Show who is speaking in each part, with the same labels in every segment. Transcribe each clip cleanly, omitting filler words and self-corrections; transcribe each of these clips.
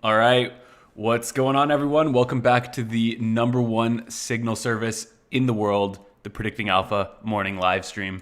Speaker 1: All right. What's going on, everyone? Welcome back to the number one signal service in the world, the Predicting Alpha morning live stream.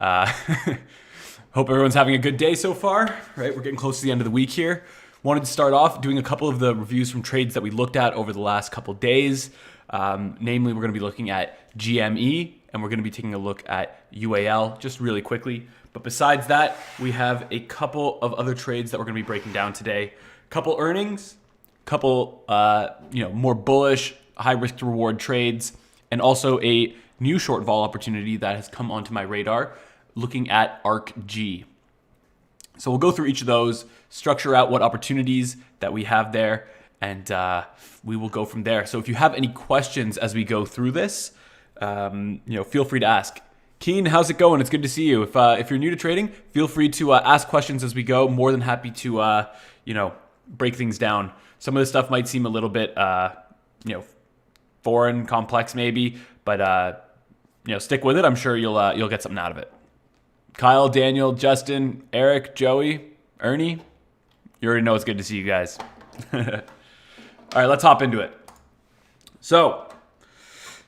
Speaker 1: Hope everyone's having a good day so far, right? We're getting close to the end of the week here. Wanted to start off doing a couple of the reviews from trades that we looked at over the last couple days. Namely, we're going to be looking at GME and we're going to be taking a look at UAL just really quickly. But besides that, we have a couple of other trades that we're going to be breaking down today. Couple earnings, couple more bullish, high risk to reward trades, and also a new short vol opportunity that has come onto my radar, looking at ARKG. So we'll go through each of those, structure out what opportunities that we have there, and we will go from there. So if you have any questions as we go through this, feel free to ask. Keen, how's it going? It's good to see you. If you're new to trading, feel free to ask questions as we go. More than happy to break things down. Some of this stuff might seem a little bit foreign, complex maybe, but stick with it. I'm sure you'll get something out of it. Kyle, Daniel, Justin, Eric, Joey, Ernie, you already know it's good to see you guys. All right, let's hop into it. So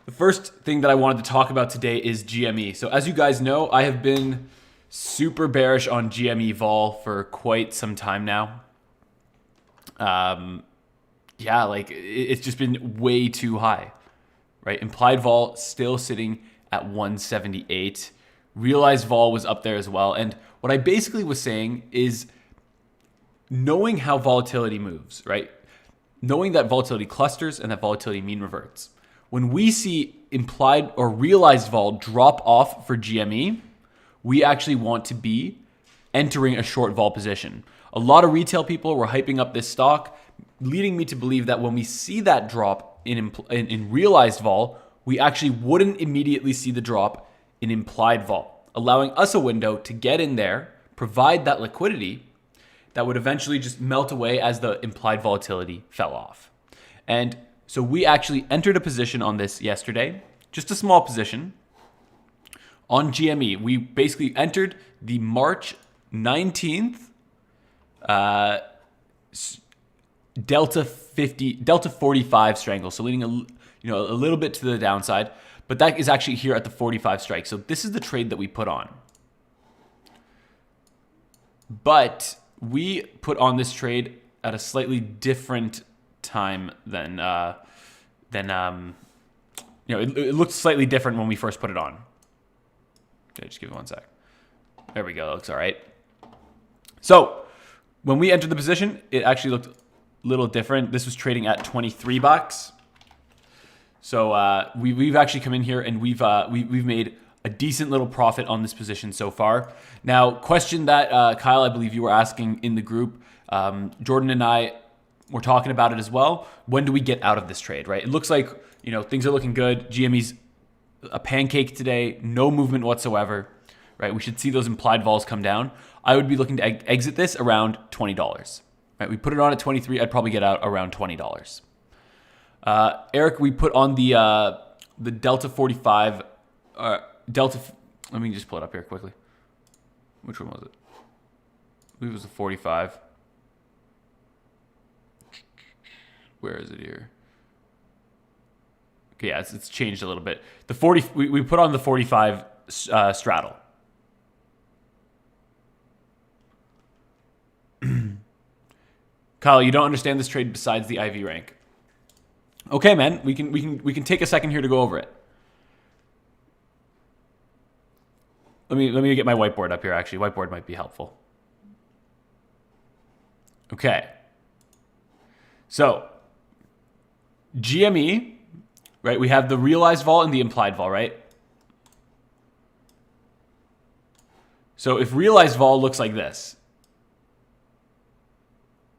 Speaker 1: the first thing that I wanted to talk about today is GME. So as you guys know, I have been super bearish on GME vol for quite some time now. It's just been way too high, right? Implied vol still sitting at 178. Realized vol was up there as well. And what I basically was saying is knowing how volatility moves, right? Knowing that volatility clusters and that volatility mean reverts. When we see implied or realized vol drop off for GME, we actually want to be entering a short vol position. A lot of retail people were hyping up this stock, leading me to believe that when we see that drop in realized vol, we actually wouldn't immediately see the drop in implied vol, allowing us a window to get in there, provide that liquidity that would eventually just melt away as the implied volatility fell off. And so we actually entered a position on this yesterday, just a small position on GME. We basically entered the March 19th Delta 45 strangle, so leaning a little bit to the downside, but that is actually here at the 45 strike. So this is the trade that we put on. But we put on this trade at a slightly different time than it looked slightly different when we first put it on. Okay, just give me one sec. There we go. That looks all right. So when we entered the position, it actually looked a little different. This was trading at 23 bucks. So we've actually come in here and we've made a decent little profit on this position so far. Now, question that Kyle, I believe you were asking in the group. Jordan and I were talking about it as well. When do we get out of this trade, right? It looks like things are looking good. GME's a pancake today, no movement whatsoever, right? We should see those implied vols come down. I would be looking to exit this around $20, right? We put it on at 23. I'd probably get out around $20. Eric, we put on the Delta 45, let me just pull it up here quickly. Which one was it? I believe it was the 45. Where is it here? Okay, yeah, it's changed a little bit. The 40, we put on the 45 straddle. Kyle, you don't understand this trade besides the IV rank. Okay, man, we can take a second here to go over it. Let me get my whiteboard up here. Actually, whiteboard might be helpful. Okay. So GME, right? We have the realized vol and the implied vol, right? So if realized vol looks like this,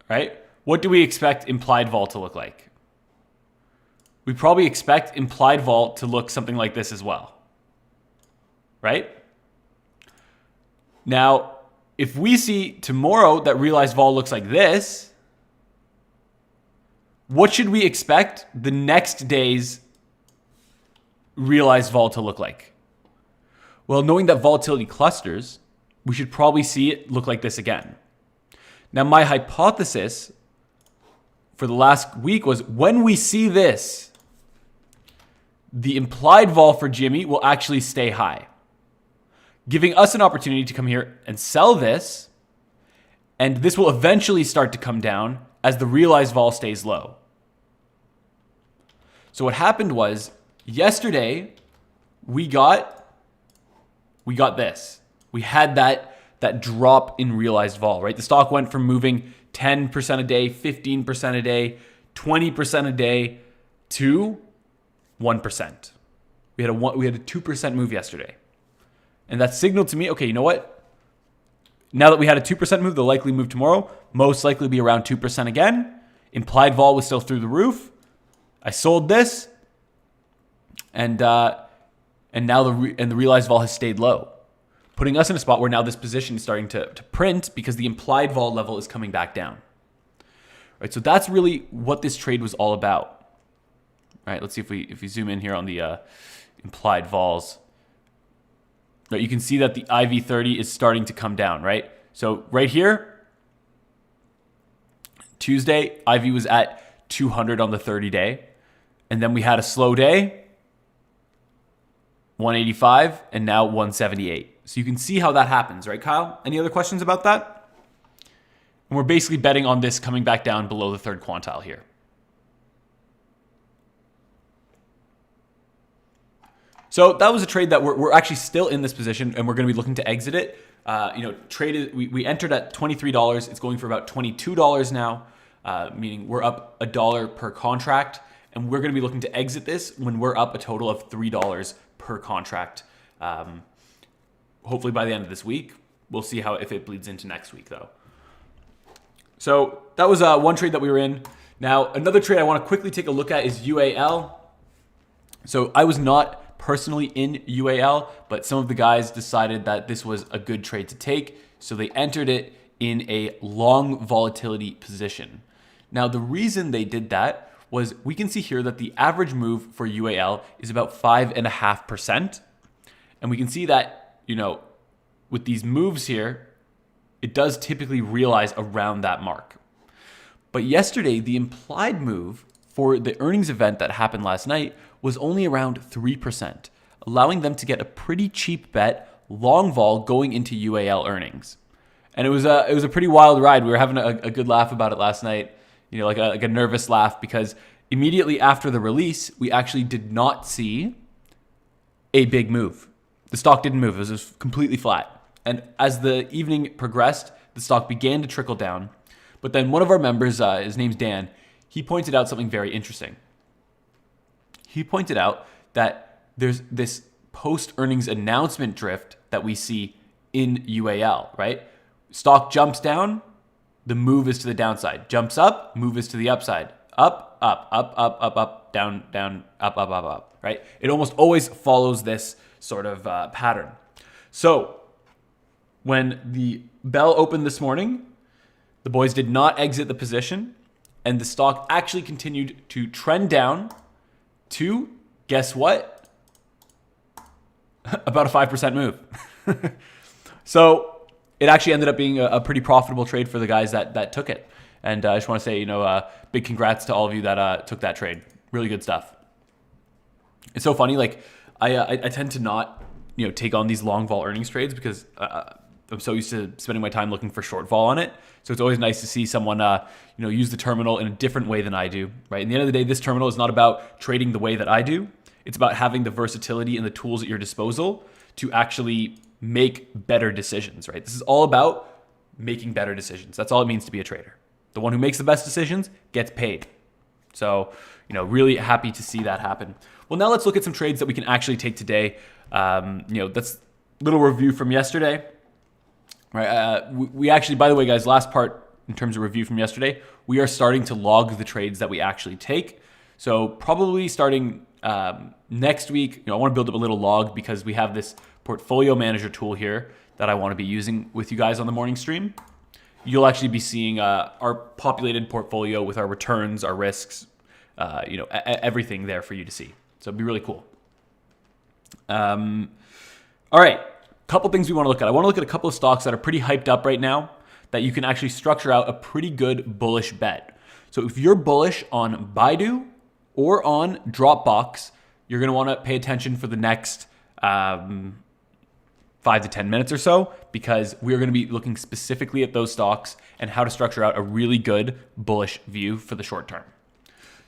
Speaker 1: right? What do we expect implied vol to look like? We probably expect implied vol to look something like this as well, right? Now, if we see tomorrow that realized vol looks like this, what should we expect the next day's realized vol to look like? Well, knowing that volatility clusters, we should probably see it look like this again. Now, my hypothesis for the last week was when we see this, the implied vol for GME will actually stay high, giving us an opportunity to come here and sell this. And this will eventually start to come down as the realized vol stays low. So what happened was yesterday we got this. We had that drop in realized vol, right? The stock went from moving 10% a day, 15% a day, 20% a day to 1%. We had a 2% move yesterday. And that signaled to me, okay, you know what? Now that we had a 2% move, the likely move tomorrow, most likely be around 2% again. Implied vol was still through the roof. I sold this, and now the realized vol has stayed low, putting us in a spot where now this position is starting to print because the implied vol level is coming back down. Right, so that's really what this trade was all about. All right, let's see if we zoom in here on the implied vols. Right, you can see that the IV30 is starting to come down, right? So right here, Tuesday, IV was at 200 on the 30-day. And then we had a slow day, 185, and now 178. So you can see how that happens, right, Kyle? Any other questions about that? And we're basically betting on this coming back down below the third quantile here. So that was a trade that we're actually still in this position, and we're going to be looking to exit it. We entered at $23. It's going for about $22 now, meaning we're up $1 per contract, and we're going to be looking to exit this when we're up a total of $3 per contract. Hopefully by the end of this week. We'll see if it bleeds into next week, though. So that was one trade that we were in. Now, another trade I want to quickly take a look at is UAL. So I was not personally in UAL, but some of the guys decided that this was a good trade to take, so they entered it in a long volatility position. Now, the reason they did that was we can see here that the average move for UAL is about 5.5%, and we can see that, with these moves here, it does typically realize around that mark. But yesterday, the implied move for the earnings event that happened last night was only around 3%, allowing them to get a pretty cheap bet long vol going into UAL earnings. And it was a pretty wild ride. We were having a good laugh about it last night, like a nervous laugh, because immediately after the release, we actually did not see a big move. The stock didn't move. It was just completely flat. And as the evening progressed, the stock began to trickle down. But then one of our members, his name's Dan, he pointed out something very interesting. He pointed out that there's this post-earnings announcement drift that we see in UAL, right? Stock jumps down, the move is to the downside. Jumps up, move is to the upside. Up, up, up, up, up, up, down, down, up, up, up, up, right? It almost always follows this sort of pattern. So when the bell opened this morning, the boys did not exit the position, and the stock actually continued to trend down to, guess what? About a 5% move. So it actually ended up being a pretty profitable trade for the guys that took it. And I just want to say, big congrats to all of you that took that trade. Really good stuff. It's so funny. Like I tend to not, take on these long vol earnings trades because I'm so used to spending my time looking for short vol on it. So it's always nice to see someone, use the terminal in a different way than I do, right? At the end of the day, this terminal is not about trading the way that I do. It's about having the versatility and the tools at your disposal to actually make better decisions, right? This is all about making better decisions. That's all it means to be a trader. The one who makes the best decisions gets paid. So, really happy to see that happen. Well, now let's look at some trades that we can actually take today. That's a little review from yesterday. Right. We actually, by the way, guys, last part in terms of review from yesterday, we are starting to log the trades that we actually take. So probably starting next week, I want to build up a little log because we have this portfolio manager tool here that I want to be using with you guys on the morning stream. You'll actually be seeing our populated portfolio with our returns, our risks, everything there for you to see. So it'd be really cool. All right. Couple things we want to look at. I want to look at a couple of stocks that are pretty hyped up right now that you can actually structure out a pretty good bullish bet. So if you're bullish on Baidu or on Dropbox, you're going to want to pay attention for the next 5 to 10 minutes or so, because we're going to be looking specifically at those stocks and how to structure out a really good bullish view for the short term.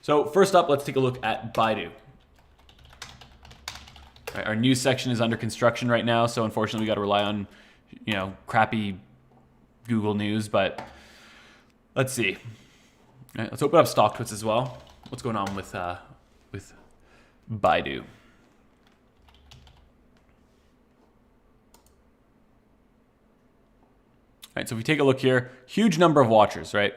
Speaker 1: So first up, let's take a look at Baidu. All right, our news section is under construction right now, so unfortunately we got to rely on, crappy Google News, but let's see. All right, let's open up StockTwits as well. What's going on with Baidu? All right, so if we take a look here, huge number of watchers, right?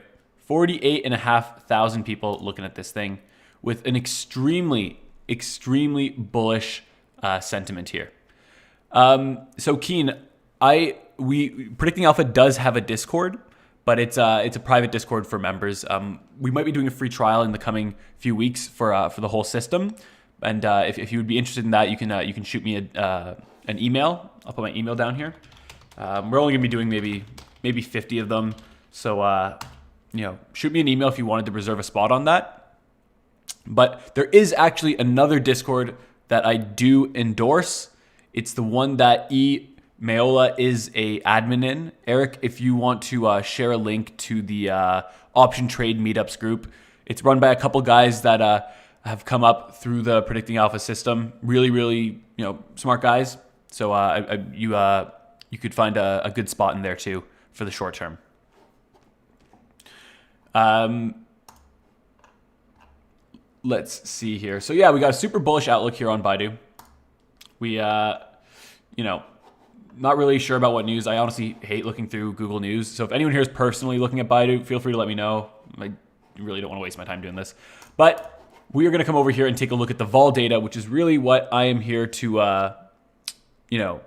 Speaker 1: 48,500 people looking at this thing with an extremely, extremely bullish sentiment here. So Keen, Predicting Alpha does have a Discord, but it's a private Discord for members. We might be doing a free trial in the coming few weeks for the whole system, and if you would be interested in that, you can shoot me an email. I'll put my email down here. We're only gonna be doing maybe 50 of them, so shoot me an email if you wanted to reserve a spot on that. But there is actually another Discord that I do endorse. It's the one that Mayola is a admin in. Eric, if you want to share a link to the option trade meetups group, it's run by a couple guys that have come up through the Predicting Alpha system. Really, really, smart guys. So you could find a good spot in there too for the short term. Let's see here. So yeah, we got a super bullish outlook here on Baidu. We, not really sure about what news. I honestly hate looking through Google News. So if anyone here is personally looking at Baidu, feel free to let me know. I really don't want to waste my time doing this. But we are going to come over here and take a look at the vol data, which is really what I am here to, to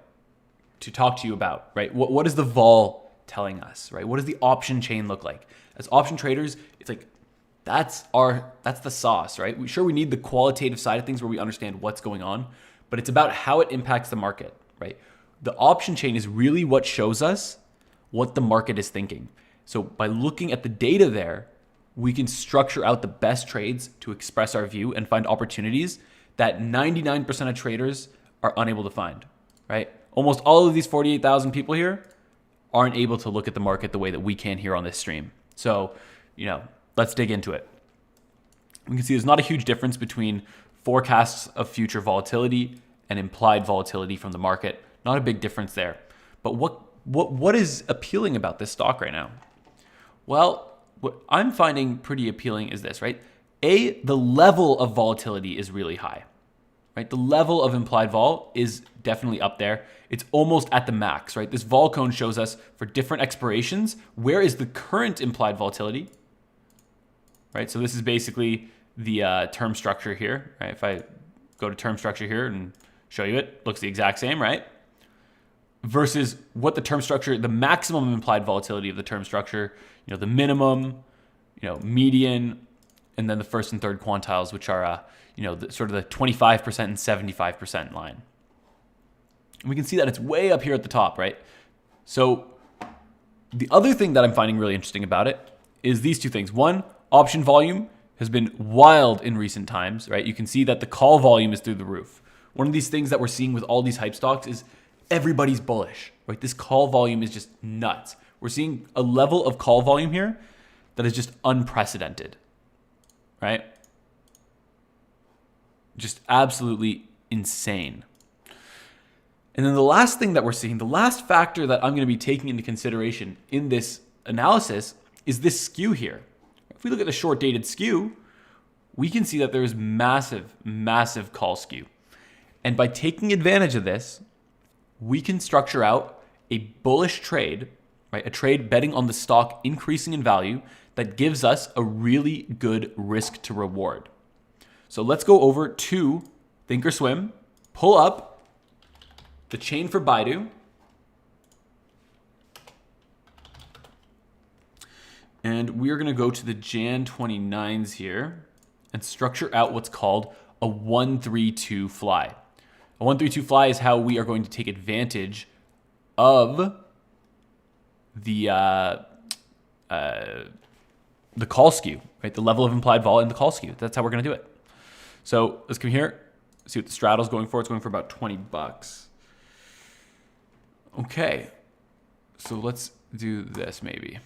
Speaker 1: talk to you about, right? What is the vol telling us, right? What does the option chain look like? As option traders, it's like, that's the sauce, right? We need the qualitative side of things where we understand what's going on, but it's about how it impacts the market, right? The option chain is really what shows us what the market is thinking. So by looking at the data there, we can structure out the best trades to express our view and find opportunities that 99% of traders are unable to find, right? Almost all of these 48,000 people here aren't able to look at the market the way that we can here on this stream. So, let's dig into it. We can see there's not a huge difference between forecasts of future volatility and implied volatility from the market. Not a big difference there. But what is appealing about this stock right now? Well, what I'm finding pretty appealing is this, right? The level of volatility is really high, right? The level of implied vol is definitely up there. It's almost at the max, right? This vol cone shows us for different expirations, where is the current implied volatility, right? So this is basically the term structure here, right? If I go to term structure here and show you it, looks the exact same, right? Versus what the term structure, the maximum implied volatility of the term structure, the minimum, median, and then the first and third quantiles, which are, sort of the 25% and 75% line. And we can see that it's way up here at the top, right? So the other thing that I'm finding really interesting about it is these two things. One, option volume has been wild in recent times, right? You can see that the call volume is through the roof. One of these things that we're seeing with all these hype stocks is everybody's bullish, right? This call volume is just nuts. We're seeing a level of call volume here that is just unprecedented, right? Just absolutely insane. And then the last thing that we're seeing, the last factor that I'm going to be taking into consideration in this analysis is this skew here. If we look at the short dated skew, we can see that there is massive, massive call skew. And by taking advantage of this, we can structure out a bullish trade, right? A trade betting on the stock increasing in value that gives us a really good risk to reward. So let's go over to Thinkorswim, pull up the chain for Baidu, and we're going to go to the Jan 29s here and structure out what's called a 1-3-2 fly. A 1-3-2 fly is how we are going to take advantage of the the call skew, right? The level of implied vol and the call skew. That's how we're going to do it. So let's come here, see what the straddle's going for. It's going for about 20 bucks. Okay. So let's do this maybe.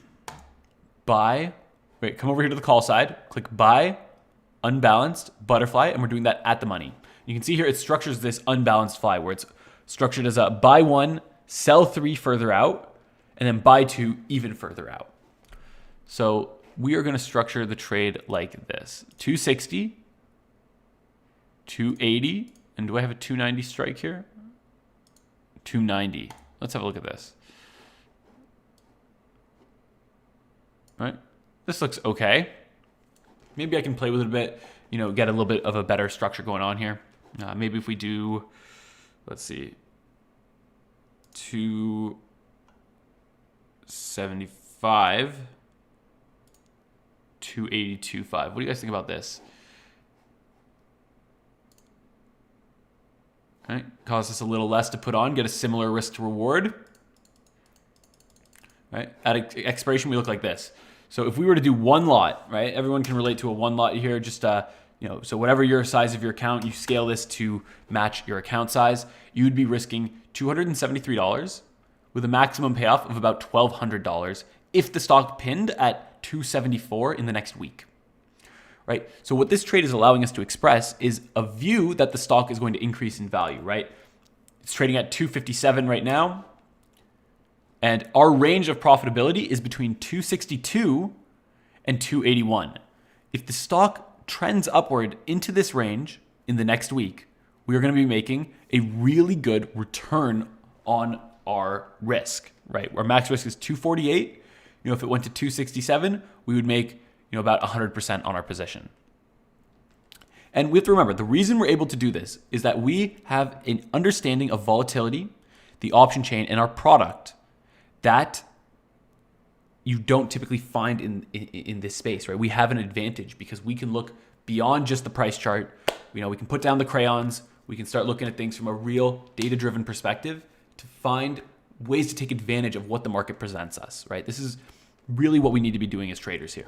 Speaker 1: Buy, wait, come over here to the call side, click buy, unbalanced, butterfly, and we're doing that at the money. You can see here it structures this unbalanced fly where it's structured as a buy 1, sell 3 further out, and then buy 2 even further out. So we are going to structure the trade like this. 260, 280, and do I have a 290 strike here? 290. Let's have a look at this. All right, this looks okay. Maybe I can play with it a bit, you know, get a little bit of a better structure going on here. Maybe if we do, let's see, 275, 280, 2.5. What do you guys think about this? All right, cost us a little less to put on, get a similar risk to reward. Right, at expiration we look like this. So if we were to do one lot, right, everyone can relate to a one lot here. Just you know, so whatever your size of your account, you scale this to match your account size. You would be risking $273 with a maximum payoff of about $1,200 if the stock pinned at 274 in the next week. Right? So what this trade is allowing us to express is a view that the stock is going to increase in value, right? It's trading at 257 right now. And our range of profitability is between 262 and 281. If the stock trends upward into this range in the next week, we are going to be making a really good return on our risk, right? Our max risk is 248. You know, if it went to 267, we would make, you know, about 100% on our position. And we have to remember, the reason we're able to do this is that we have an understanding of volatility, the option chain, and our product that you don't typically find in this space, right? We have an advantage because we can look beyond just the price chart. You know, we can put down the crayons. We can start looking at things from a real data-driven perspective to find ways to take advantage of what the market presents us, right? This is really what we need to be doing as traders here.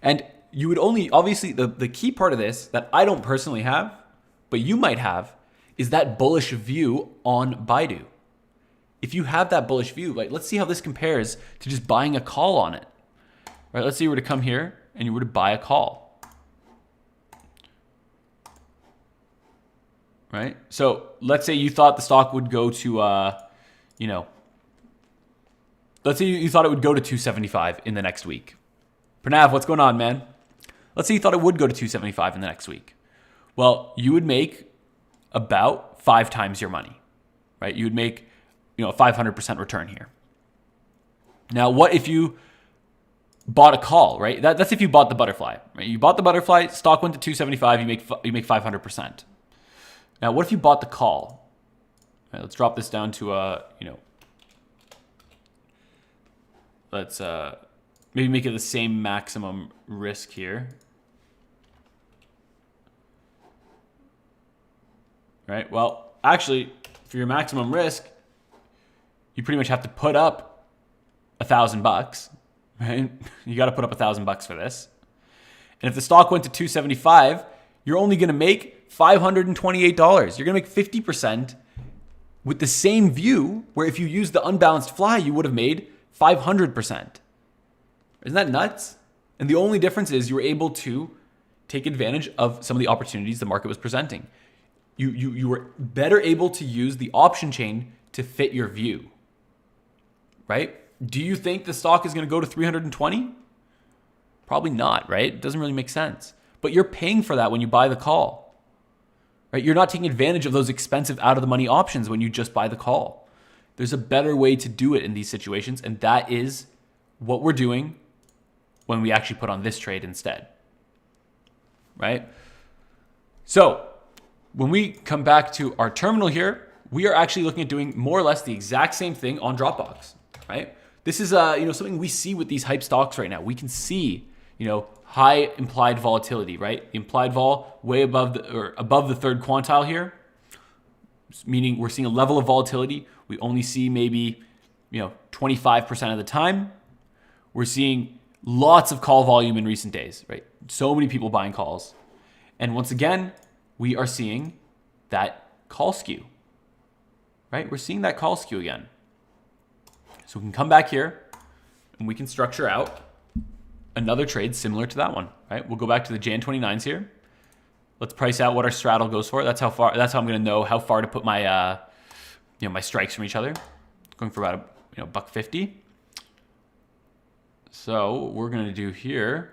Speaker 1: And you would only, obviously, the key part of this that I don't personally have, but you might have, is that bullish view on Baidu. If you have that bullish view, like let's see how this compares to just buying a call on it, right? Let's say you were to come here and you were to buy a call, right? So let's say you thought the stock would go to, you know, let's say you thought it would go to 275 in the next week. Pranav, what's going on, man? Let's say you thought it would go to 275 in the next week. Well, you would make about 5 times your money, right? You would make, you know, a 500% return here. Now, what if you bought a call, right? That's if you bought the butterfly, right? You bought the butterfly, stock went to 275, you make 500%. Now, what if you bought the call? Right, let's drop this down to you know, let's maybe make it the same maximum risk here. Right? Well, actually, for your maximum risk, you pretty much have to put up $1,000, right? You got to put up $1,000 for this. And if the stock went to 275, you're only going to make $528. You're going to make 50% with the same view, where if you use the unbalanced fly, you would have made 500%. Isn't that nuts? And the only difference is you were able to take advantage of some of the opportunities the market was presenting. You were better able to use the option chain to fit your view, right? Do you think the stock is going to go to 320? Probably not, right? It doesn't really make sense. But you're paying for that when you buy the call, right? You're not taking advantage of those expensive out-of-the-money options when you just buy the call. There's a better way to do it in these situations, and that is what we're doing when we actually put on this trade instead, right? So when we come back to our terminal here, we are actually looking at doing more or less the exact same thing on Dropbox, right? This is you know, something we see with these hype stocks right now. We can see, you know, high implied volatility, right? The implied vol way above the third quantile here, meaning we're seeing a level of volatility we only see maybe, you know, 25% of the time. We're seeing Lots of call volume in recent days, right? So many people buying calls. And once again, we are seeing that call skew, right? We're seeing that call skew again. So we can come back here and we can structure out another trade similar to that one, right? We'll go back to the Jan 29s here. Let's price out what our straddle goes for. That's how I'm going to know how far to put my, my strikes from each other. Going for about $1.50. So what we're going to do here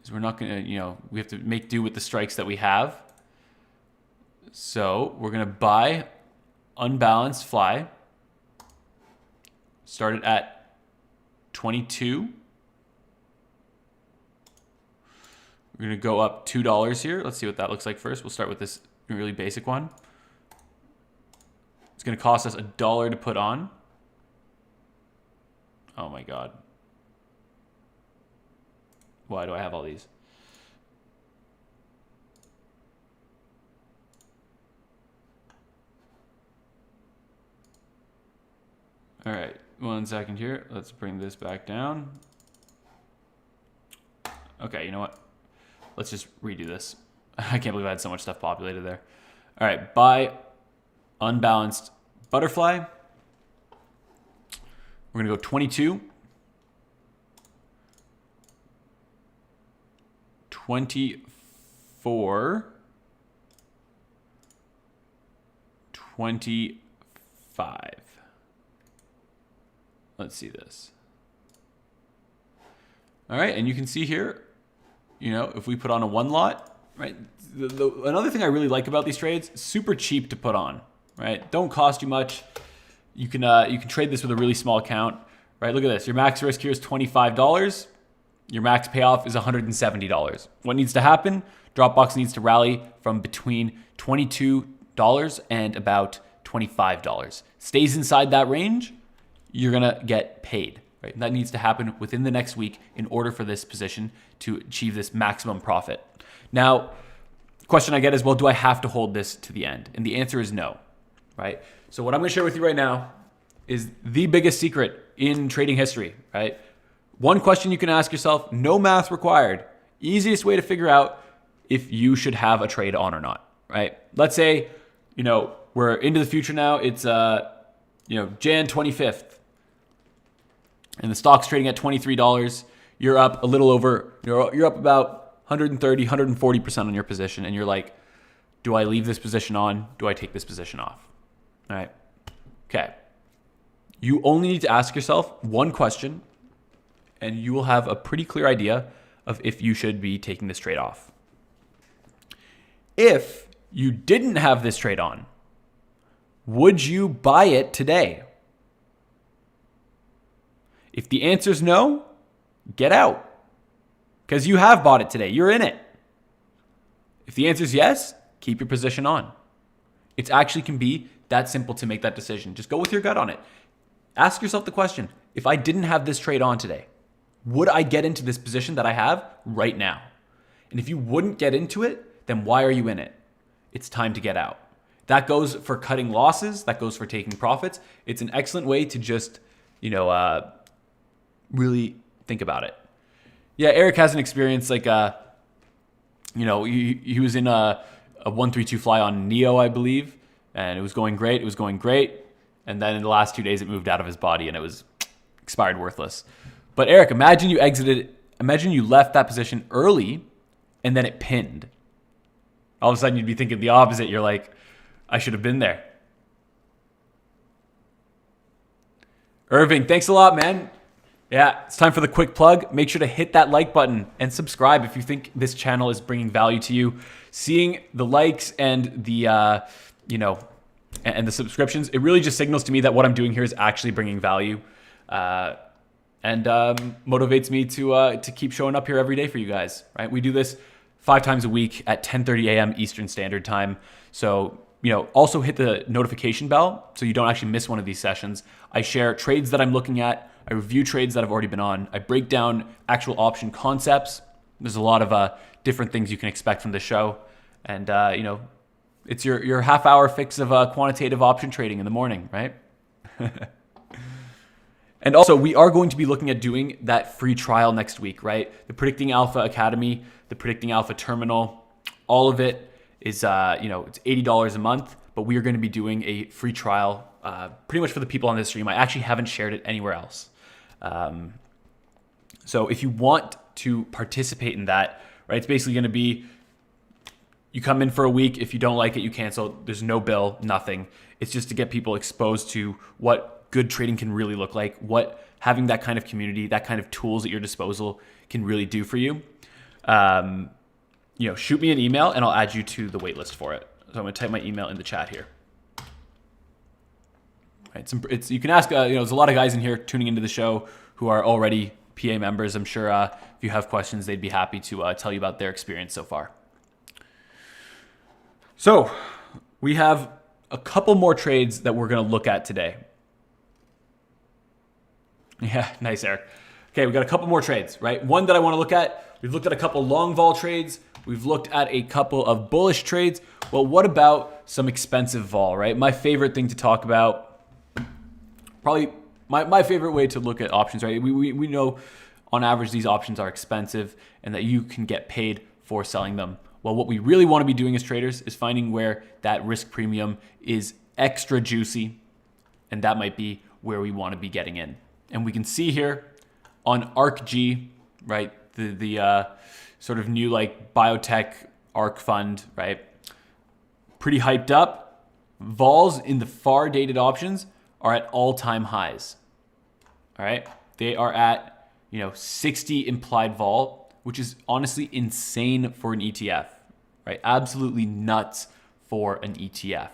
Speaker 1: is we're not going to, we have to make do with the strikes that we have. So we're going to buy unbalanced fly. Started at 22. We're going to go up $2 here. Let's see what that looks like first. We'll start with this really basic one. It's going to cost us $1 to put on. Oh my God. Why do I have all these? All right, 1 second here. Let's bring this back down. Okay, you know what? Let's just redo this. I can't believe I had so much stuff populated there. All right, buy unbalanced butterfly. We're gonna go 22. 24. 25. Let's see this. All right, and you can see here, if we put on a 1 lot, right? Another thing I really like about these trades, super cheap to put on, right? Don't cost you much. You can trade this with a really small account, right? Look at this. Your max risk here is $25. Your max payoff is $170. What needs to happen? Dropbox needs to rally from between $22 and about $25. Stays inside that range, you're gonna get paid, right? That needs to happen within the next week in order for this position to achieve this maximum profit. Now, question I get is, well, do I have to hold this to the end? And the answer is no, right? So what I'm gonna share with you right now is the biggest secret in trading history, right? One question you can ask yourself, no math required. Easiest way to figure out if you should have a trade on or not, right? Let's say, we're into the future now. It's, Jan 25th. And the stock's trading at $23. You're up a little over, you're up about 130, 140% on your position. And you're like, do I leave this position on? Do I take this position off? All right. Okay. You only need to ask yourself one question, and you will have a pretty clear idea of if you should be taking this trade off. If you didn't have this trade on, would you buy it today? If the answer is no, get out, because you have bought it today. You're in it. If the answer is yes, keep your position on. It actually can be that simple to make that decision. Just go with your gut on it. Ask yourself the question, if I didn't have this trade on today, would I get into this position that I have right now? And if you wouldn't get into it, then why are you in it? It's time to get out. That goes for cutting losses. That goes for taking profits. It's an excellent way to just, really think about it. Yeah, Eric has an experience like, he was in a 132 fly on Neo, I believe, and it was going great. And then in the last 2 days, it moved out of his body and it was expired worthless. But Eric, imagine you left that position early and then it pinned. All of a sudden you'd be thinking the opposite. You're like, I should have been there. Irving, thanks a lot, man. Yeah, it's time for the quick plug. Make sure to hit that like button and subscribe if you think this channel is bringing value to you. Seeing the likes and the, and the subscriptions, it really just signals to me that what I'm doing here is actually bringing value. And motivates me to keep showing up here every day for you guys, right? We do this 5 times a week at 10:30 a.m. Eastern Standard Time. So, also hit the notification bell so you don't actually miss one of these sessions. I share trades that I'm looking at. I review trades that I've already been on. I break down actual option concepts. There's a lot of different things you can expect from this show. And, it's your half-hour fix of quantitative option trading in the morning, right? And also, we are going to be looking at doing that free trial next week, right? The Predicting Alpha Academy, the Predicting Alpha Terminal, all of it is, it's $80 a month, but we are going to be doing a free trial pretty much for the people on this stream. I actually haven't shared it anywhere else. So if you want to participate in that, right, it's basically going to be, you come in for a week. If you don't like it, you cancel. There's no bill, nothing. It's just to get people exposed to what good trading can really look like, what having that kind of community, that kind of tools at your disposal can really do for you. Shoot me an email and I'll add you to the waitlist for it. So I'm going to type my email in the chat here. Right, you can ask, there's a lot of guys in here tuning into the show who are already PA members. I'm sure if you have questions, they'd be happy to tell you about their experience so far. So we have a couple more trades that we're going to look at today. Yeah, nice, Eric. Okay, we got a couple more trades, right? One that I want to look at, we've looked at a couple long vol trades. We've looked at a couple of bullish trades. Well, what about some expensive vol, right? My favorite thing to talk about, probably my favorite way to look at options, right? We know on average these options are expensive and that you can get paid for selling them. Well, what we really want to be doing as traders is finding where that risk premium is extra juicy, and that might be where we want to be getting in. And we can see here on ARKG, right, the sort of new like biotech ARK fund, right, pretty hyped up. Vols in the far dated options are at all-time highs. All right, they are at 60 implied vol, which is honestly insane for an ETF. Right, absolutely nuts for an ETF.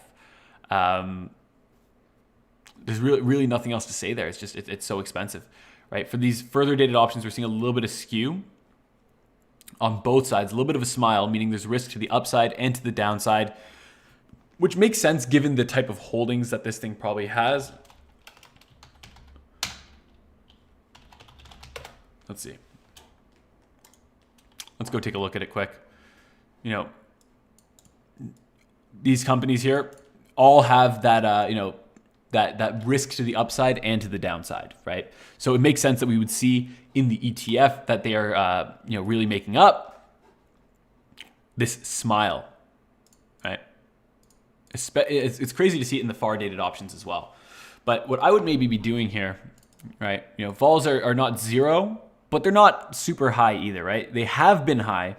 Speaker 1: There's really nothing else to say there. It's just it's so expensive, right? For these further dated options, we're seeing a little bit of skew on both sides, a little bit of a smile, meaning there's risk to the upside and to the downside, which makes sense given the type of holdings that this thing probably has. Let's see. Let's go take a look at it quick. These companies here all have that, that risk to the upside and to the downside, right? So it makes sense that we would see in the ETF that they are, really making up this smile, right? It's crazy to see it in the far dated options as well. But what I would maybe be doing here, right? Vols are not zero, but they're not super high either, right? They have been high.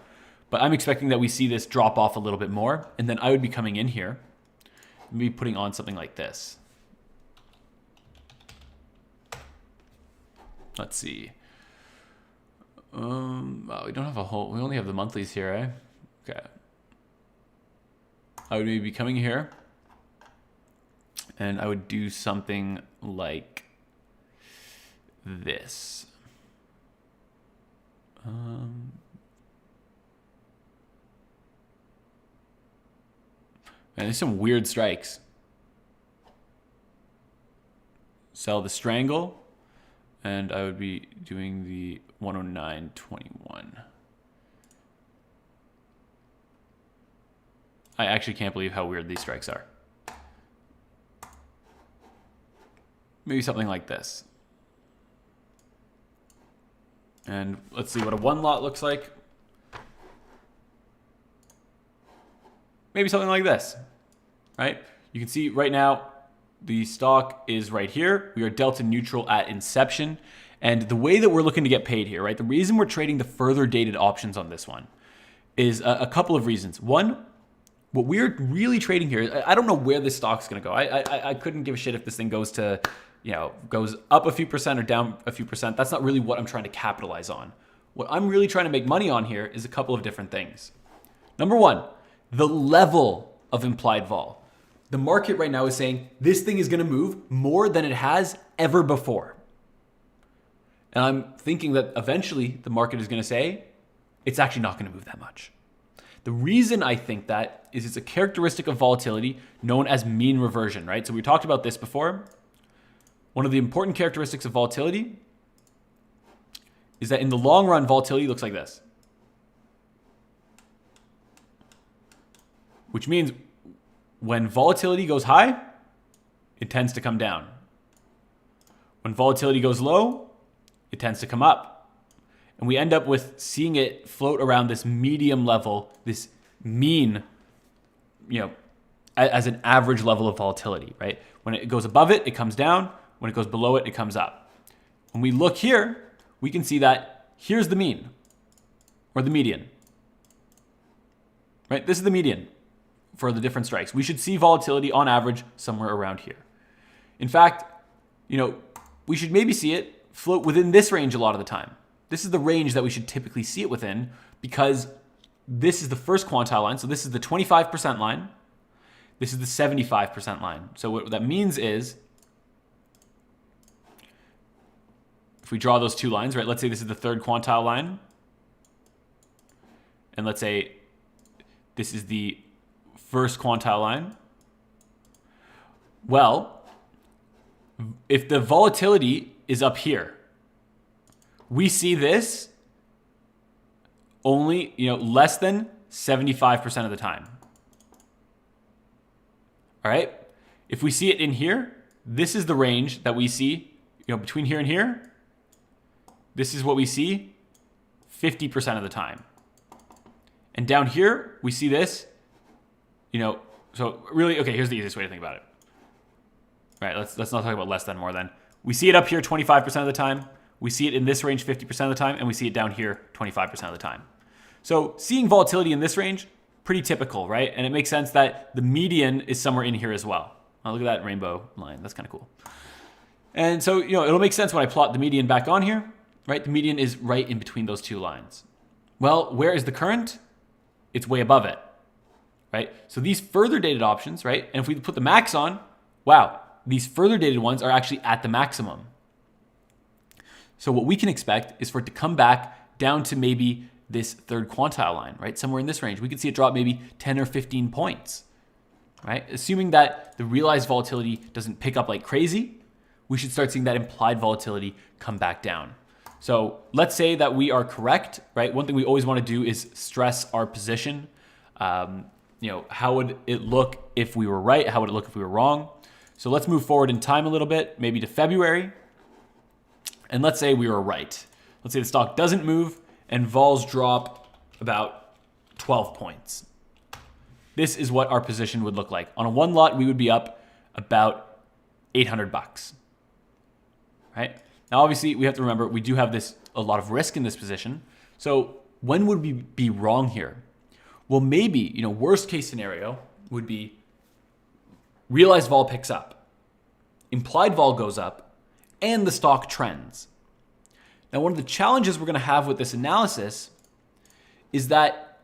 Speaker 1: But I'm expecting that we see this drop off a little bit more. And then I would be coming in here, maybe putting on something like this. Let's see. Well, we don't have we only have the monthlies here, eh? Okay. I would maybe be coming here and I would do something like this. Man, there's some weird strikes. Sell the strangle, and I would be doing the 109.21. I actually can't believe how weird these strikes are. Maybe something like this. And let's see what a one lot looks like. Maybe something like this, right? You can see right now the stock is right here. We are delta neutral at inception. And the way that we're looking to get paid here, right? The reason we're trading the further dated options on this one is a couple of reasons. One, what we're really trading here, I don't know where this stock's going to go. I couldn't give a shit if this thing goes to, goes up a few percent or down a few percent. That's not really what I'm trying to capitalize on. What I'm really trying to make money on here is a couple of different things. Number one, the level of implied vol. The market right now is saying this thing is going to move more than it has ever before. And I'm thinking that eventually the market is going to say it's actually not going to move that much. The reason I think that is it's a characteristic of volatility known as mean reversion, right? So we talked about this before. One of the important characteristics of volatility is that in the long run, volatility looks like this. Which means when volatility goes high, it tends to come down. When volatility goes low, it tends to come up. And we end up with seeing it float around this medium level, this mean, as an average level of volatility, right? When it goes above it, it comes down. When it goes below it, it comes up. When we look here, we can see that here's the mean or the median, right? This is the median for the different strikes. We should see volatility on average somewhere around here. In fact, we should maybe see it float within this range a lot of the time. This is the range that we should typically see it within because this is the first quantile line. So this is the 25% line. This is the 75% line. So what that means is, if we draw those two lines, right? Let's say this is the third quantile line. And let's say this is the first quantile line. Well, if the volatility is up here, we see this only, less than 75% of the time. All right. If we see it in here, this is the range that we see, between here and here. This is what we see 50% of the time. And down here, we see this, so really, okay, here's the easiest way to think about it. All right, let's not talk about less than, more than. We see it up here 25% of the time. We see it in this range 50% of the time, and we see it down here 25% of the time. So seeing volatility in this range, pretty typical, right? And it makes sense that the median is somewhere in here as well. Oh, look at that rainbow line. That's kind of cool. And so, it'll make sense when I plot the median back on here, right? The median is right in between those two lines. Well, where is the current? It's way above it, right? So these further dated options, right? And if we put the max on, wow, these further dated ones are actually at the maximum. So what we can expect is for it to come back down to maybe this third quantile line, right? Somewhere in this range. We could see it drop maybe 10 or 15 points, right? Assuming that the realized volatility doesn't pick up like crazy, we should start seeing that implied volatility come back down. So let's say that we are correct, right? One thing we always want to do is stress our position. How would it look if we were right? How would it look if we were wrong? So let's move forward in time a little bit, maybe to February. And let's say we were right. Let's say the stock doesn't move and vols drop about 12 points. This is what our position would look like. On a one lot, we would be up about $800, right? Now, obviously, we have to remember we do have a lot of risk in this position. So when would we be wrong here? Well, maybe, worst case scenario would be realized vol picks up, implied vol goes up, and the stock trends. Now, one of the challenges we're going to have with this analysis is that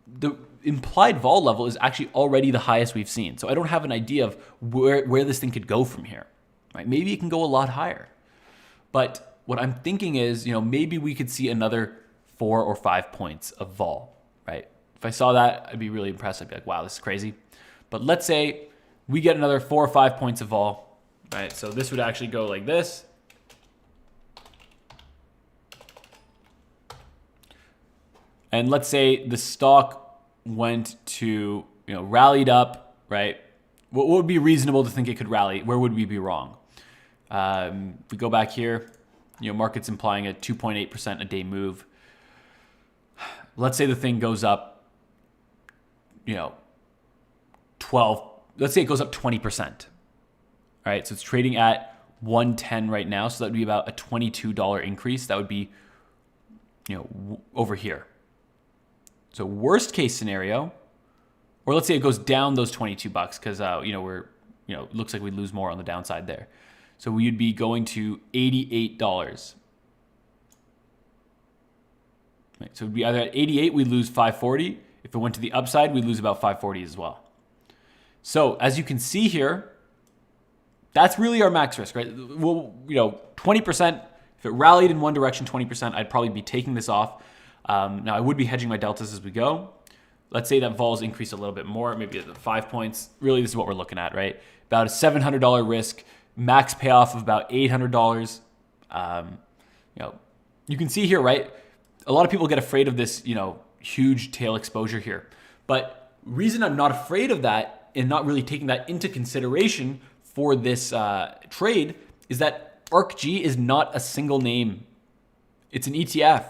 Speaker 1: the implied vol level is actually already the highest we've seen. So I don't have an idea of where this thing could go from here, right? Maybe it can go a lot higher. But what I'm thinking is, maybe we could see another 4 or 5 points of vol, right? If I saw that, I'd be really impressed. I'd be like, wow, this is crazy. But let's say we get another 4 or 5 points of vol, right? So this would actually go like this. And let's say the stock went to, rallied up, right? What would be reasonable to think it could rally? Where would we be wrong? If we go back here, market's implying a 2.8% a day move. Let's say the thing goes up, 12. Let's say it goes up 20%. All right, so it's trading at 110 right now, so that would be about a $22 increase. That would be, over here. So worst case scenario, or let's say it goes down those $22 because looks like we lose more on the downside there. So we'd be going to $88. Right, so it'd be either at 88, we'd lose 540. If it went to the upside, we'd lose about 540 as well. So as you can see here, that's really our max risk, right? Well, 20%, if it rallied in one direction, 20%, I'd probably be taking this off. Now I would be hedging my deltas as we go. Let's say that vols increase a little bit more, maybe at 5 points. Really, this is what we're looking at, right? About a $700 risk, max payoff of about $800. You can see here, right? A lot of people get afraid of this, huge tail exposure here. But reason I'm not afraid of that and not really taking that into consideration for this trade is that ARKG is not a single name. It's an ETF.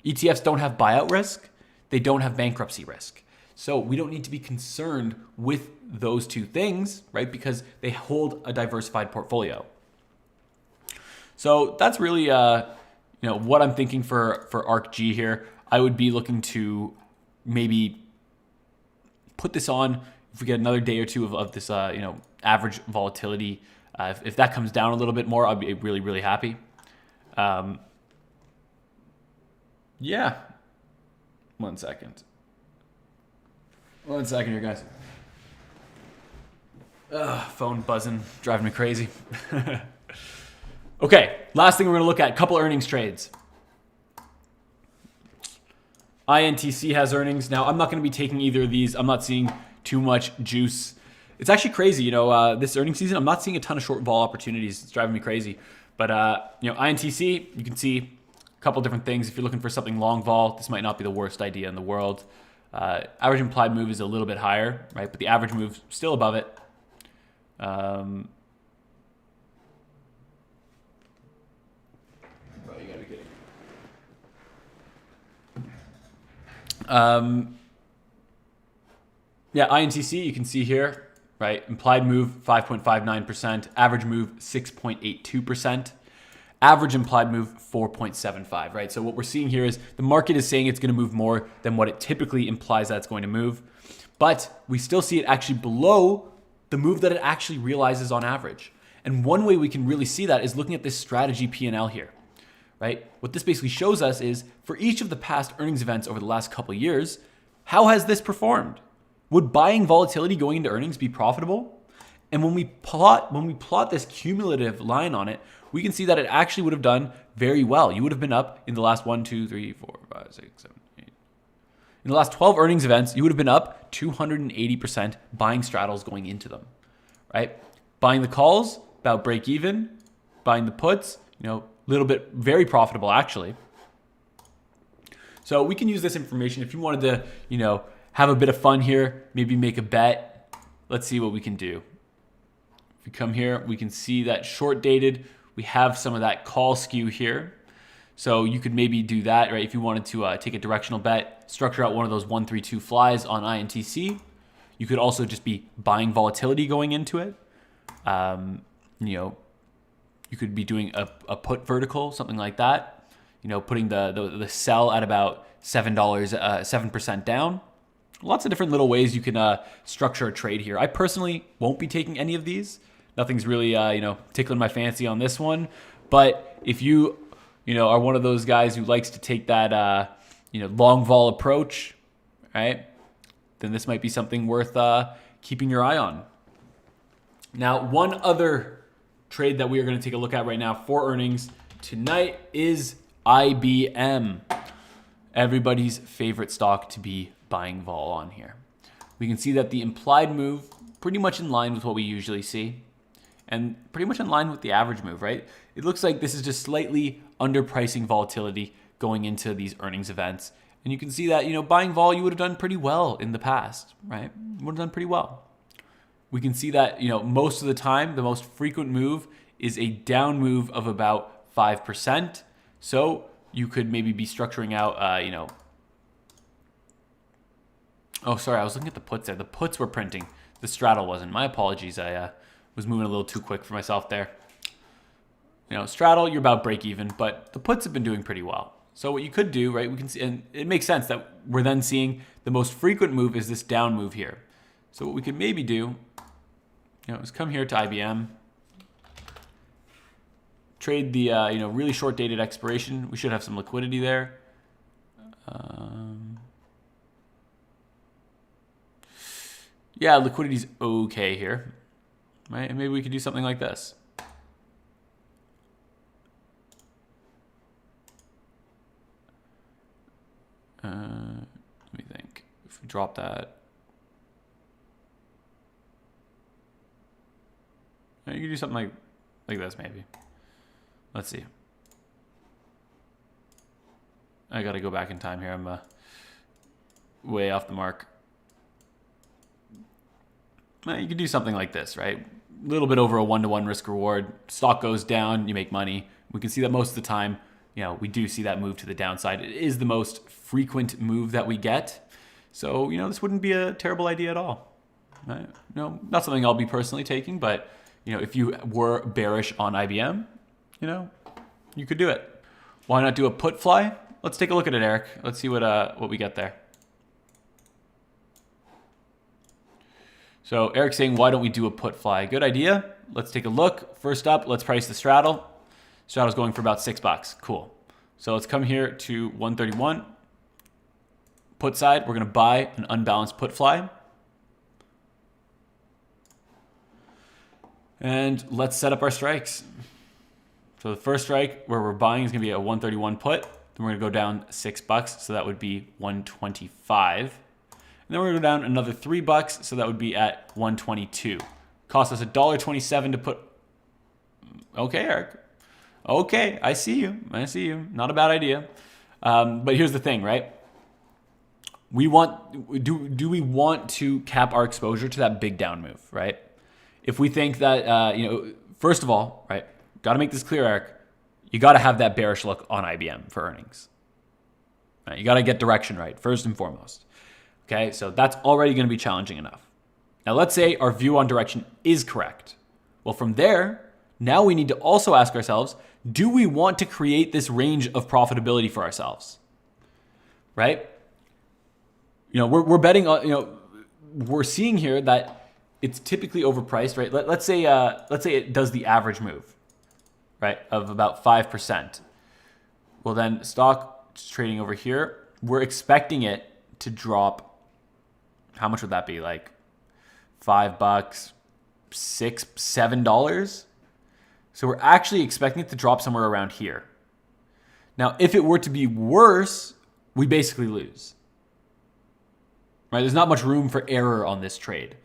Speaker 1: ETFs don't have buyout risk. They don't have bankruptcy risk. So we don't need to be concerned with those two things, right? Because they hold a diversified portfolio. So that's really, what I'm thinking for ARKG here. I would be looking to maybe put this on if we get another day or two of this, average volatility. If that comes down a little bit more, I'll be really, really happy. Yeah. One second here, guys. Phone buzzing, driving me crazy. Okay, last thing we're going to look at, couple earnings trades. INTC has earnings. Now, I'm not going to be taking either of these. I'm not seeing too much juice. It's actually crazy, this earnings season, I'm not seeing a ton of short vol opportunities. It's driving me crazy. But, INTC, you can see a couple different things. If you're looking for something long vol, this might not be the worst idea in the world. Average implied move is a little bit higher, right? But the average move still above it. Bro, you gotta be kidding. INTC, you can see here, right? Implied move 5.59%, average move 6.82%, average implied move 4.75, right? So what we're seeing here is the market is saying it's going to move more than what it typically implies that it's going to move, but we still see it actually below the move that it actually realizes on average. And one way we can really see that is looking at this strategy P&L here, right? What this basically shows us is for each of the past earnings events over the last couple of years, how has this performed? Would buying volatility going into earnings be profitable? And when we plot this cumulative line on it, we can see that it actually would have done very well. You would have been up in the last 1, 2, 3, 4, 5, 6, 7, 8. In the last 12 earnings events, you would have been up 280% buying straddles going into them, right? Buying the calls, about break even. Buying the puts, a little bit very profitable actually. So we can use this information if you wanted to, have a bit of fun here, maybe make a bet. Let's see what we can do. If we come here, we can see that short dated, we have some of that call skew here. So you could maybe do that, right? If you wanted to take a directional bet, structure out one of those 1, 3, 2 flies on INTC. You could also just be buying volatility going into it. You could be doing a put vertical, something like that. Putting the sell at about $7, 7% down. Lots of different little ways you can structure a trade here. I personally won't be taking any of these. Nothing's really, tickling my fancy on this one. But if you, are one of those guys who likes to take that, long vol approach, right? Then this might be something worth keeping your eye on. Now, one other trade that we are going to take a look at right now for earnings tonight is IBM. Everybody's favorite stock to be buying vol on here. We can see that the implied move pretty much in line with what we usually see and pretty much in line with the average move, right? It looks like this is just slightly underpricing volatility going into these earnings events. And you can see that, buying vol, you would have done pretty well in the past, right? You would have done pretty well. We can see that, most of the time, the most frequent move is a down move of about 5%. So you could maybe be structuring out, Oh, sorry, I was looking at the puts there. The puts were printing. The straddle wasn't. My apologies. I was moving a little too quick for myself there. Straddle, you're about break even, but the puts have been doing pretty well. So what you could do, right, we can see, and it makes sense that we're then seeing the most frequent move is this down move here. So what we could maybe do, is come here to IBM, trade the, really short dated expiration. We should have some liquidity there. Yeah, liquidity's okay here, right? And maybe we could do something like this. Let me think. If we drop that, you could do something like this maybe. Let's see. I got to go back in time here. I'm way off the mark. You could do something like this, right? little bit over a 1-to-1 risk reward. Stock goes down, you make money. We can see that most of the time, we do see that move to the downside. It is the most frequent move that we get. So, this wouldn't be a terrible idea at all. Right? Not something I'll be personally taking, but, if you were bearish on IBM, you could do it. Why not do a put fly? Let's take a look at it, Eric. Let's see what we get there. So Eric's saying, why don't we do a put fly? Good idea. Let's take a look. First up, let's price the straddle. Straddle's going for about $6. Cool. So let's come here to 131. Put side, we're going to buy an unbalanced put fly. And let's set up our strikes. So the first strike where we're buying is going to be a 131 put. Then we're going to go down $6. So that would be 125. And then we're going to go down another $3, so that would be at 122. Cost us $1.27 to put. Okay, Eric. Okay, I see you. Not a bad idea. But here's the thing, right? Do we want to cap our exposure to that big down move, right? If we think that, first of all, right, got to make this clear, Eric. You got to have that bearish look on IBM for earnings. Right? You got to get direction right, first and foremost. Okay, so that's already going to be challenging enough. Now, let's say our view on direction is correct. Well, from there, now we need to also ask ourselves, do we want to create this range of profitability for ourselves? Right? We're betting on, we're seeing here that it's typically overpriced, right? Let's say it does the average move, right, of about 5%. Well, then stock trading over here, we're expecting it to drop. How much would that be? Like $5, $6, $7? So we're actually expecting it to drop somewhere around here. Now, if it were to be worse, we basically lose. Right? There's not much room for error on this trade,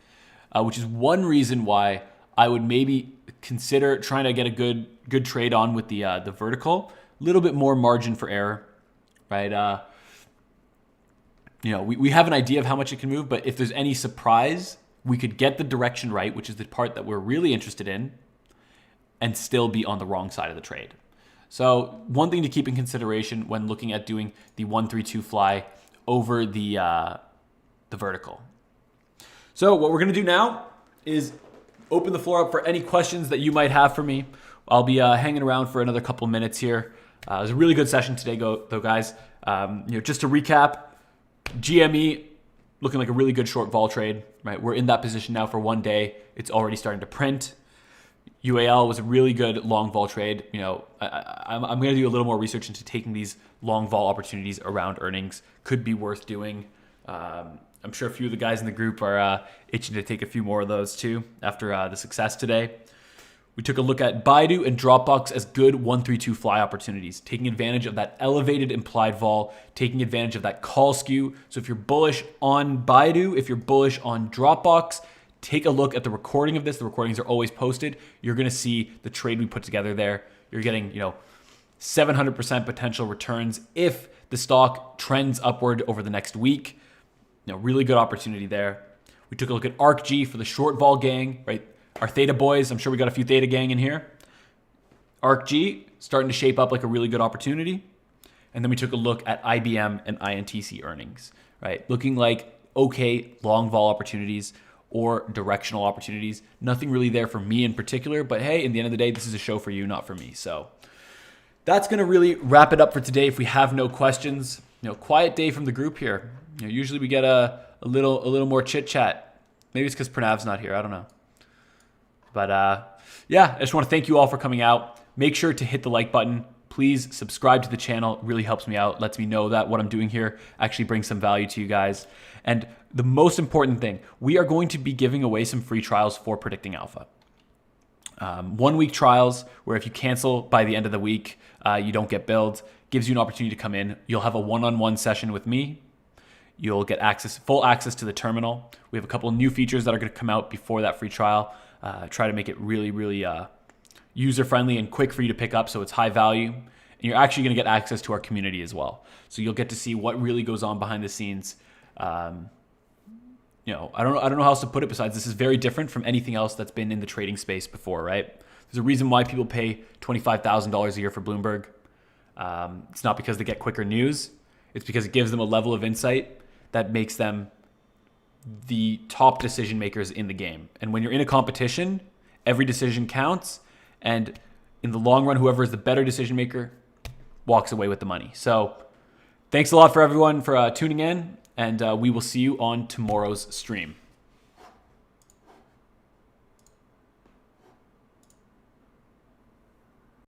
Speaker 1: which is one reason why I would maybe consider trying to get a good trade on with the vertical. A little bit more margin for error, right? We have an idea of how much it can move, but if there's any surprise, we could get the direction right, which is the part that we're really interested in, and still be on the wrong side of the trade. So one thing to keep in consideration when looking at doing the 132 fly over the vertical. So what we're going to do now is open the floor up for any questions that you might have for me. I'll be hanging around for another couple minutes here. It was a really good session today, though, guys. Just to recap, GME looking like a really good short vol trade, right? We're in that position now for one day. It's already starting to print. UAL was a really good long vol trade. I'm going to do a little more research into taking these long vol opportunities around earnings. Could be worth doing. I'm sure a few of the guys in the group are itching to take a few more of those too after the success today. We took a look at Baidu and Dropbox as good 132 fly opportunities, taking advantage of that elevated implied vol, taking advantage of that call skew. So if you're bullish on Baidu, if you're bullish on Dropbox, take a look at the recording of this. The recordings are always posted. You're going to see the trade we put together there. You're getting, 700% potential returns if the stock trends upward over the next week. Really good opportunity there. We took a look at ARKG for the short vol gang, right? Our Theta boys, I'm sure we got a few Theta gang in here. ARKG starting to shape up like a really good opportunity. And then we took a look at IBM and INTC earnings, right? Looking like okay long vol opportunities or directional opportunities. Nothing really there for me in particular, but hey, in the end of the day, this is a show for you, not for me. So that's going to really wrap it up for today. If we have no questions, quiet day from the group here. Usually we get a little more chit chat. Maybe it's because Pranav's not here. I don't know. But I just want to thank you all for coming out. Make sure to hit the like button. Please subscribe to the channel. It really helps me out. Lets me know that what I'm doing here actually brings some value to you guys. And the most important thing, we are going to be giving away some free trials for Predicting Alpha. 1 week trials where if you cancel by the end of the week, you don't get billed. Gives you an opportunity to come in. You'll have a one-on-one session with me. You'll get full access to the terminal. We have a couple of new features that are going to come out before that free trial. Try to make it really, really user-friendly and quick for you to pick up so it's high value. And you're actually going to get access to our community as well. So you'll get to see what really goes on behind the scenes I don't know how else to put it besides this is very different from anything else that's been in the trading space before, right? There's a reason why people pay $25,000 a year for Bloomberg. It's not because they get quicker news. It's because it gives them a level of insight that makes them the top decision makers in the game. And when you're in a competition, every decision counts. And in the long run, whoever is the better decision maker walks away with the money. So thanks a lot for everyone for tuning in. And we will see you on tomorrow's stream.